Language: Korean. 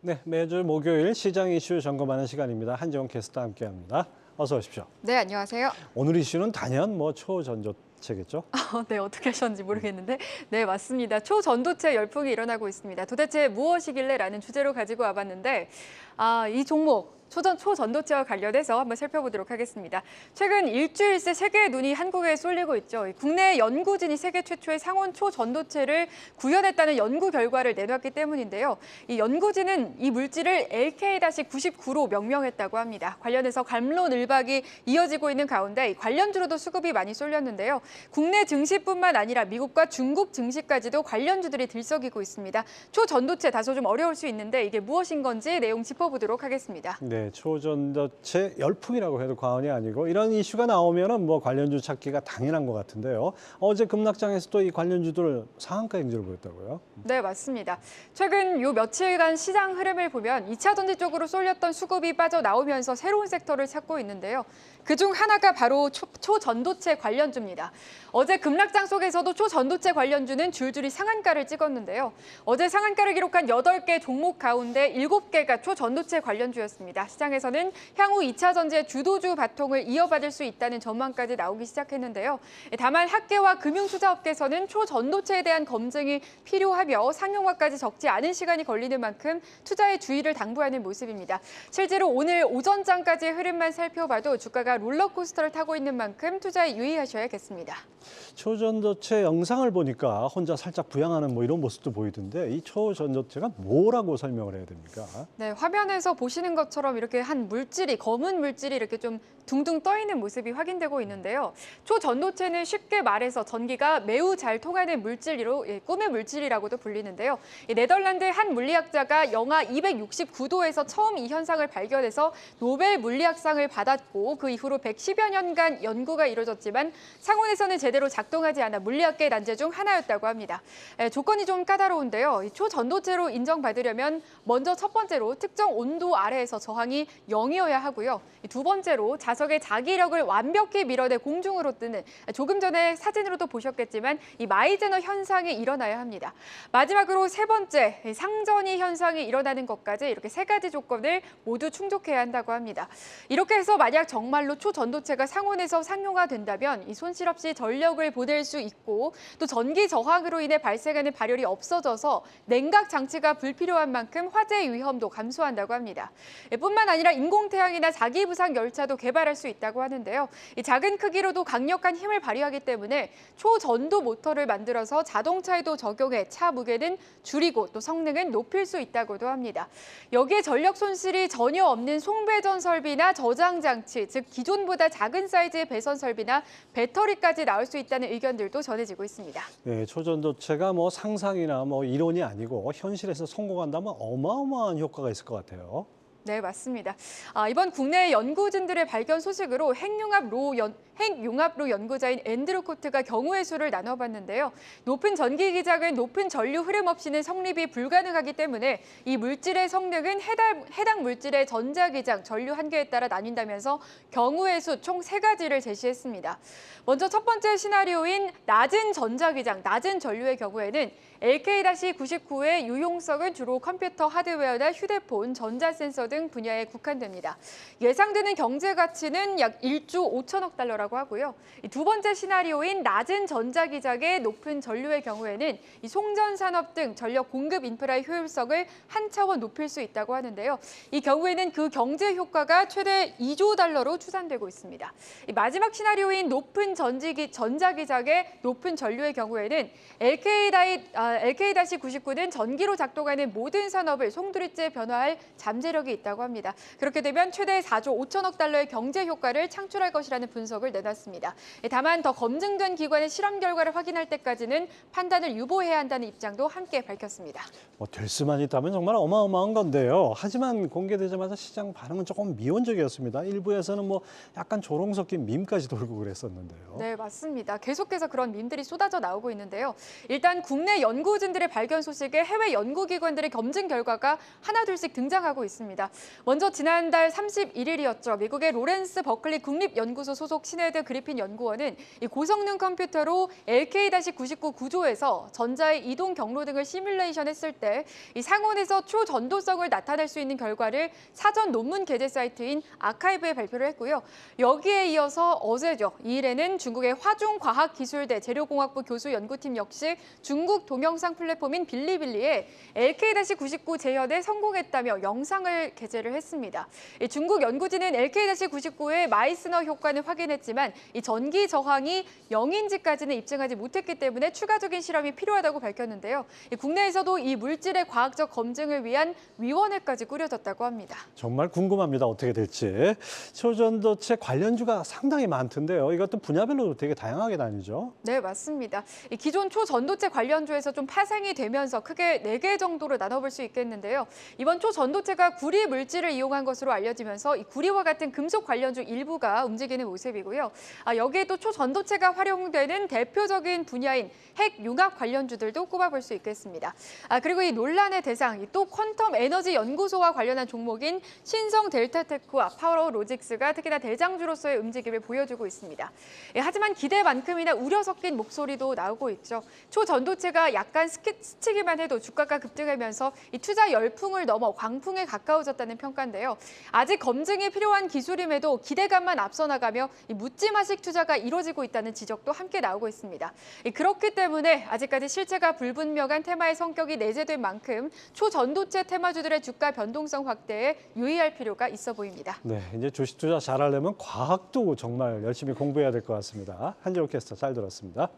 네, 매주 목요일 시장 이슈 점검하는 시간입니다. 한지원 캐스터와 함께합니다. 어서 오십시오. 네, 안녕하세요. 오늘 이슈는 단연 초전도체겠죠? 네, 어떻게 하셨는지 모르겠는데. 네, 맞습니다. 초전도체 열풍이 일어나고 있습니다. 도대체 무엇이길래 라는 주제로 가지고 와봤는데, 이 종목, 초전도체와 관련해서 한번 살펴보도록 하겠습니다. 최근 일주일 새 세계의 눈이 한국에 쏠리고 있죠. 국내 연구진이 세계 최초의 상온 초전도체를 구현했다는 연구 결과를 내놨기 때문인데요. 이 연구진은 이 물질을 LK-99로 명명했다고 합니다. 관련해서 갑론을박이 이어지고 있는 가운데 관련주로도 수급이 많이 쏠렸는데요. 국내 증시뿐만 아니라 미국과 중국 증시까지도 관련주들이 들썩이고 있습니다. 초전도체 다소 좀 어려울 수 있는데 이게 무엇인 건지 내용 짚어보도록 하겠습니다. 네, 초전도체 열풍이라고 해도 과언이 아니고 이런 이슈가 나오면은 관련주 찾기가 당연한 것 같은데요. 어제 급락장에서도 이 관련주들 상한가 행진을 보였다고요? 네, 맞습니다. 최근 요 며칠간 시장 흐름을 보면 2차 전지 쪽으로 쏠렸던 수급이 빠져나오면서 새로운 섹터를 찾고 있는데요. 그중 하나가 바로 초전도체 관련주입니다. 어제 급락장 속에서도 초전도체 관련주는 줄줄이 상한가를 찍었는데요. 어제 상한가를 기록한 8개 종목 가운데 7개가 초전도체 관련주였습니다. 시장에서는 향후 2차 전지의 주도주 바통을 이어받을 수 있다는 전망까지 나오기 시작했는데요. 다만 학계와 금융투자업계에서는 초전도체에 대한 검증이 필요하며 상용화까지 적지 않은 시간이 걸리는 만큼 투자에 주의를 당부하는 모습입니다. 실제로 오늘 오전장까지의 흐름만 살펴봐도 주가가 롤러코스터를 타고 있는 만큼 투자에 유의하셔야겠습니다. 초전도체 영상을 보니까 혼자 살짝 부양하는 이런 모습도 보이던데 이 초전도체가 뭐라고 설명을 해야 됩니까? 네, 화면에서 보시는 것처럼 이렇게 한 물질이, 검은 물질이 이렇게 좀 둥둥 떠 있는 모습이 확인되고 있는데요. 초전도체는 쉽게 말해서 전기가 매우 잘 통하는 물질로 꿈의 물질이라고도 불리는데요. 네덜란드의 한 물리학자가 영하 269도에서 처음 이 현상을 발견해서 노벨 물리학상을 받았고 그 이후로 110여 년간 연구가 이루어졌지만 상온에서는 제대로 작동하지 않아 물리학계 난제 중 하나였다고 합니다. 조건이 좀 까다로운데요. 초전도체로 인정받으려면 먼저 첫 번째로 특정 온도 아래에서 저항이 0이어야 하고요. 두 번째로 자석의 자기력을 완벽히 밀어내 공중으로 뜨는 조금 전에 사진으로도 보셨겠지만 이 마이제너 현상이 일어나야 합니다. 마지막으로 세 번째 상전이 현상이 일어나는 것까지 이렇게 세 가지 조건을 모두 충족해야 한다고 합니다. 이렇게 해서 만약 정말로 초전도체가 상온에서 상용화된다면 이 손실 없이 전력을 보낼 수 있고 또 전기 저항으로 인해 발생하는 발열이 없어져서 냉각 장치가 불필요한 만큼 화재 위험도 감소한다고 합니다. 뿐만 아니라 인공태양이나 자기부상 열차도 개발할 수 있다고 하는데요. 이 작은 크기로도 강력한 힘을 발휘하기 때문에 초전도 모터를 만들어서 자동차에도 적용해 차 무게는 줄이고 또 성능은 높일 수 있다고도 합니다. 여기에 전력 손실이 전혀 없는 송배전 설비나 저장 장치, 즉 기존보다 작은 사이즈의 배선 설비나 배터리까지 나올 수 있다는 의견들도 전해지고 있습니다. 네, 초전도체가 상상이나 이론이 아니고 현실에서 성공한다면 어마어마한 효과가 있을 것 같아요. 네, 맞습니다. 이번 국내 연구진들의 발견 소식으로 핵융합로 연구자인 앤드루 코트가 경우의 수를 나눠봤는데요. 높은 전기 기장은 높은 전류 흐름 없이는 성립이 불가능하기 때문에 이 물질의 성능은 해당 물질의 전자기장, 전류 한계에 따라 나뉜다면서 경우의 수 총 3가지를 제시했습니다. 먼저 첫 번째 시나리오인 낮은 전자기장, 낮은 전류의 경우에는 LK-99의 유용성은 주로 컴퓨터 하드웨어나 휴대폰, 전자센서 등 분야에 국한됩니다. 예상되는 경제 가치는 약 1조 5천억 달러라고 하고요. 두 번째 시나리오인 낮은 전자기장의 높은 전류의 경우에는 이 송전 산업 등 전력 공급 인프라의 효율성을 한 차원 높일 수 있다고 하는데요. 이 경우에는 그 경제 효과가 최대 2조 달러로 추산되고 있습니다. 마지막 시나리오인 높은 전자기장의 높은 전류의 경우에는 LK-99는 전기로 작동하는 모든 산업을 송두리째 변화할 잠재력이 있다고 합니다. 그렇게 되면 최대 4조 5천억 달러의 경제 효과를 창출할 것이라는 분석을 내놨습니다. 다만 더 검증된 기관의 실험 결과를 확인할 때까지는 판단을 유보해야 한다는 입장도 함께 밝혔습니다. 될 수만 있다면 정말 어마어마한 건데요. 하지만 공개되자마자 시장 반응은 조금 미온적이었습니다. 일부에서는 약간 조롱 섞인 밈까지 돌고 그랬었는데요. 네, 맞습니다. 계속해서 그런 밈들이 쏟아져 나오고 있는데요. 일단 국내 연구 연구진들의 발견 소식에 해외 연구기관들의 검증 결과가 하나둘씩 등장하고 있습니다. 먼저 지난달 31일이었죠. 미국의 로렌스 버클리 국립연구소 소속 시네드 그리핀 연구원은 이 고성능 컴퓨터로 LK-99 구조에서 전자의 이동 경로 등을 시뮬레이션했을 때 이 상온에서 초전도성을 나타낼 수 있는 결과를 사전 논문 게재 사이트인 아카이브에 발표를 했고요. 여기에 이어서 어제죠. 2일에는 중국의 화중과학기술대 재료공학부 교수 연구팀 역시 중국 동영상 플랫폼인 빌리빌리에 LK-99 재현에 성공했다며 영상을 게재를 했습니다. 이 중국 연구진은 LK-99의 마이스너 효과는 확인했지만 이 전기 저항이 0인지까지는 입증하지 못했기 때문에 추가적인 실험이 필요하다고 밝혔는데요. 국내에서도 이 물질의 과학적 검증을 위한 위원회까지 꾸려졌다고 합니다. 정말 궁금합니다. 어떻게 될지. 초전도체 관련주가 상당히 많던데요. 이것도 분야별로 되게 다양하게 나뉘죠. 네, 맞습니다. 이 기존 초전도체 관련주에서 좀 파생이 되면서 크게 4개 정도로 나눠볼 수 있겠는데요. 이번 초전도체가 구리 물질을 이용한 것으로 알려지면서 이 구리와 같은 금속 관련주 일부가 움직이는 모습이고요. 여기에 또 초전도체가 활용되는 대표적인 분야인 핵융합 관련주들도 꼽아볼 수 있겠습니다. 그리고 이 논란의 대상, 또 퀀텀 에너지 연구소와 관련한 종목인 신성 델타테크와 파워로직스가 특히나 대장주로서의 움직임을 보여주고 있습니다. 하지만 기대만큼이나 우려 섞인 목소리도 나오고 있죠. 초전도체가 약간 스치기만 해도 주가가 급등하면서 이 투자 열풍을 넘어 광풍에 가까워졌다는 평가인데요. 아직 검증이 필요한 기술임에도 기대감만 앞서 나가며 이 묻지마식 투자가 이루어지고 있다는 지적도 함께 나오고 있습니다. 그렇기 때문에 아직까지 실체가 불분명한 테마의 성격이 내재된 만큼 초전도체 테마주들의 주가 변동성 확대에 유의할 필요가 있어 보입니다. 네, 이제 주식 투자 잘하려면 과학도 정말 열심히 공부해야 될 것 같습니다. 한지호 캐스터 잘 들었습니다.